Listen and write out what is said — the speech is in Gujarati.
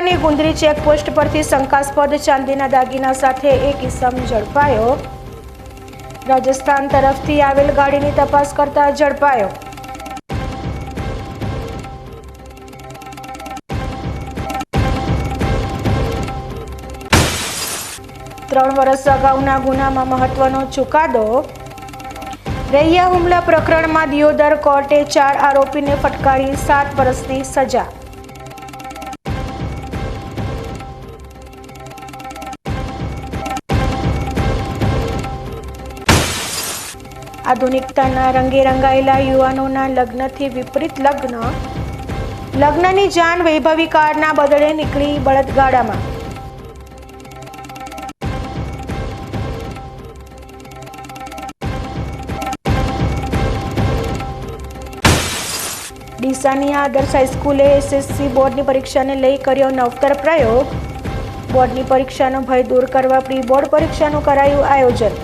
જિલ્લાની ગુંદરી ચેકપોસ્ટ પરથી શંકાસ્પદ ચાંદીના દાગીના સાથે એક ઇસમ ઝડપાયો। રાજસ્થાન તરફથી આવેલ ગાડીની તપાસ કરતા ઝડપાયો। ત્રણ વર્ષ અગાઉના ગુનામાં મહત્વનો ચુકાદો। રૈયા હુમલા પ્રકરણમાં દિયોદર કોર્ટે 4 આરોપીને ફટકારી 7 વર્ષની સજા। આધુનિકતાના રંગે રંગાયેલા યુવાનોના લગ્નથી વિપરીત લગ્નની જાન વૈભવી કારના બદલે નીકળી બળદગાડામાં। ડીસાની આદર્શ હાઈસ્કૂલે એસએસસી બોર્ડની પરીક્ષાને લઈ કર્યો નવતર પ્રયોગ। બોર્ડની પરીક્ષાનો ભય દૂર કરવા પ્રી બોર્ડ પરીક્ષાનું કરાયું આયોજન।